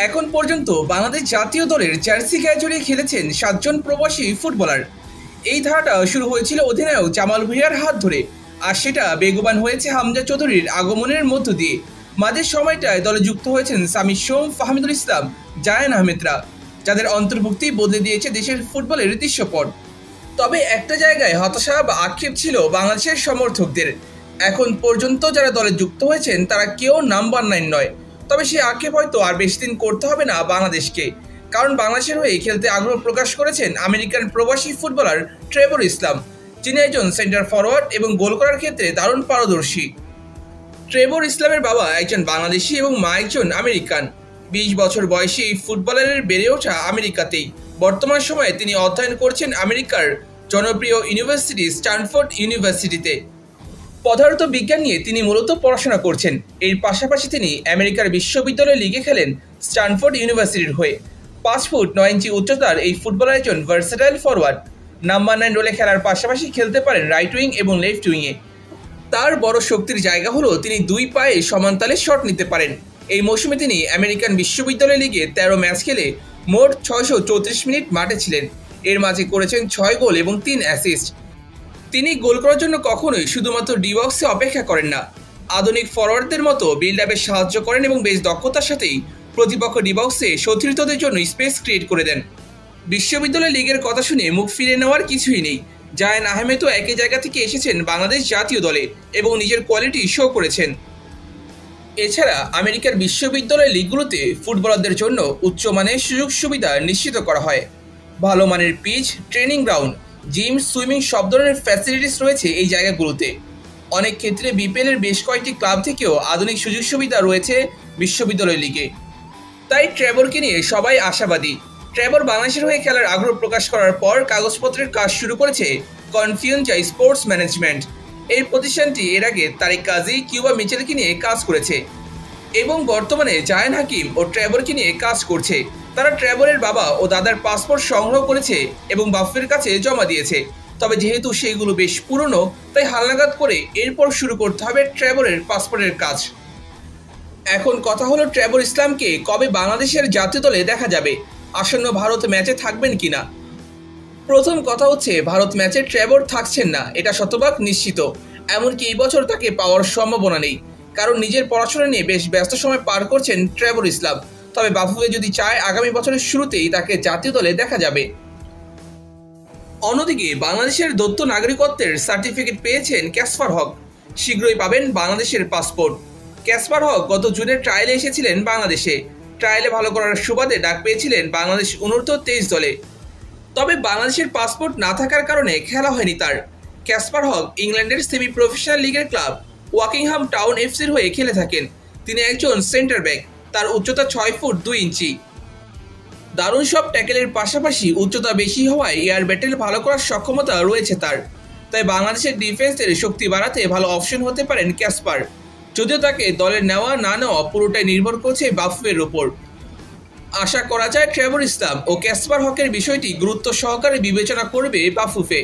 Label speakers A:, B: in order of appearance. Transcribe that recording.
A: এখন পর্যন্ত বাংলাদেশ জাতীয় দলের জার্সি গায়ে জড়িয়ে খেলেছেন 7 জন প্রবাসী ফুটবলার। এই ধারাটা শুরু হয়েছিল অধিনায়ক জামাল ভুঁইয়ার হাত ধরে, আর সেটা বেগবান হয়েছে হামজা চৌধুরীর আগমনের মধ্য দিয়ে। মাঝের সময়টায় দলে যুক্ত হয়েছেন সামির সোম, ফাহমিদুল ইসলাম, জায়ান আহমেদরা, যাদের অন্তর্ভুক্তি বদলে দিয়েছে দেশের ফুটবলের দৃশ্যপট। তবে একটা জায়গায় হতাশা বা আক্ষেপ ছিল বাংলাদেশের সমর্থকদের। এখন পর্যন্ত যারা দলে যুক্ত হয়েছেন তারা কেউ নাম্বার 9 নয়। তবে সেই আক্ষেপ হয়তো আর বেশি দিন করতে হবে না বাংলাদেশকে, কারণ বাংলাদেশের হয়ে খেলতে আগ্রহ প্রকাশ করেছেন আমেরিকান প্রবাসী ফুটবলার ট্রেভর ইসলাম, যিনি একজন সেন্টার ফরওয়ার্ড এবং গোল করার ক্ষেত্রে দারুণ পারদর্শী। ট্রেভর ইসলামের বাবা একজন বাংলাদেশি এবং মা একজন আমেরিকান। 20 বছর বয়সী এই ফুটবলারের বেড়ে ওঠা আমেরিকাতেই। বর্তমান সময়ে তিনি অধ্যয়ন করছেন আমেরিকার জনপ্রিয় ইউনিভার্সিটি স্ট্যানফোর্ড ইউনিভার্সিটিতে। পদার্থ বিজ্ঞান নিয়ে তিনি মূলত পড়াশোনা করছেন। এর পাশাপাশি তিনি আমেরিকার বিশ্ববিদ্যালয় লিগে খেলেন স্ট্যানফোর্ড ইউনিভার্সিটির হয়ে। 5 ফুট 9 ইঞ্চি উচ্চতার এই ফুটবলার একজন ভার্সেটাইল ফরওয়ার্ড। নাম্বার 9 রোলে খেলার পাশাপাশি খেলতে পারেন রাইট উইং এবং লেফট উইংয়ে। তার বড় শক্তির জায়গা হলো তিনি 2 পায়ে সমানতালে শট নিতে পারেন। এই মৌসুমে তিনি আমেরিকান বিশ্ববিদ্যালয় লিগে 13 ম্যাচ খেলে মোট 634 মিনিট মাঠে ছিলেন। এর মাঝে করেছেন 6 গোল এবং 3 অ্যাসিস্ট। তিনি গোল করার জন্য কখনোই শুধুমাত্র ডি বক্সে অপেক্ষা করেন না, আধুনিক ফরওয়ার্ডদের মতো বিল্ড আপে সাহায্য করেন এবং বেশ দক্ষতার সাথেই প্রতিপক্ষ ডি বক্সে সতীর্থদের জন্য স্পেস ক্রিয়েট করে দেন। বিশ্ববিদ্যালয় লিগের কথা শুনে মুখ ফিরে নেওয়ার কিছুই নেই। জায়ান আহমেদও একই জায়গা থেকে এসেছেন বাংলাদেশ জাতীয় দলে এবং নিজের কোয়ালিটি শো করেছেন। এছাড়া আমেরিকার বিশ্ববিদ্যালয় লিগগুলোতে ফুটবলারদের জন্য উচ্চমানের সুযোগ সুবিধা নিশ্চিত করা হয়। ভালো মানের pitch, training ground, gym, swimming সব ধরনের ফ্যাসিলিটিস রয়েছে এই জায়গাগুলোতে। অনেক ক্ষেত্রে বিপিএলের বেশ কয়েকটি ক্লাব থেকেও আধুনিক সুযোগ সুবিধা রয়েছে বিশ্ববিদ্যালয় লিগে। তাই ট্রেভরকে নিয়ে সবাই আশাবাদী। ট্রেভর বাংলাদেশের হয়ে খেলার আগ্রহ প্রকাশ করার পর কাগজপত্রের কাজ শুরু করেছে কনফিউনজা স্পোর্টস ম্যানেজমেন্ট। এই প্রতিষ্ঠানটি এর আগে তারিক কাজী, কিউবা মিচেলকে নিয়ে কাজ করেছে এবং বর্তমানে জায়ান হাকিম ও ট্রেভরকে নিয়ে কাজ করছে। তারা ট্রেভরের বাবা ও দাদার পাসপোর্ট সংগ্রহ করেছে এবং বাফুফের কাছে জমা দিয়েছে। তবে যেহেতু সেইগুলো বেশ পুরনো, তাই হালনাগাদ করে এরপর শুরু করতে হবে ট্রেভরের পাসপোর্টের কাজ। এখন কথা হলো ট্রেভর ইসলামকে কবে বাংলাদেশের জাতীয় দলে দেখা যাবে, আসন্ন ভারত ম্যাচে থাকবেন কিনা। প্রথম কথা হচ্ছে, ভারত ম্যাচে ট্রেভর থাকছেন না, এটা শতভাগ নিশ্চিত। এমনকি এই বছর তাকে পাওয়ার সম্ভাবনা নেই, কারণ নিজের পড়াশোনা নিয়ে বেশ ব্যস্ত সময় পার করছেন ট্রেভর ইসলাম। তবে বাফুফে যদি চায়, আগামী বছরের শুরুতেই তাকে জাতীয় দলে দেখা যাবে। অন্যদিকে বাংলাদেশের দ্বৈত নাগরিকত্বের সার্টিফিকেট পেয়েছেন ক্যাসপার হক, শীঘ্রই পাবেন বাংলাদেশের পাসপোর্ট। ক্যাসপার হক গত জুনে ট্রায়ালে এসেছিলেন বাংলাদেশে। ট্রায়ালে ভালো করার সুবাদে ডাক পেয়েছিলেন বাংলাদেশ অনূর্ধ্ব 23 দলে। তবে বাংলাদেশের পাসপোর্ট না থাকার কারণে খেলা হয়নি তার। ক্যাসপার হক ইংল্যান্ডের সেমি প্রফেশনাল লিগের ক্লাব ওয়াকিংহাম টাউন এফসির হয়ে খেলে থাকেন। তিনি একজন সেন্টার ব্যাক, তার উচ্চতা 6 ফুট 2 ইঞ্চি। দারুণ সব ট্যাকেলের পাশাপাশি উচ্চতা বেশি হওয়ায় এয়ার ব্যাটেল ভালো করার সক্ষমতা রয়েছে তার। তাই বাংলাদেশের ডিফেন্সের শক্তি বাড়াতে ভালো অপশন হতে পারেন ক্যাসপার। যদিও তাকে দলে নেওয়া না নেওয়া পুরোটাই নির্ভর করছে বাফুফের ওপর। আশা করা যায় ট্রেভর ইসলাম ও ক্যাসপার হকের বিষয়টি গুরুত্ব সহকারে বিবেচনা করবে বাফুফে।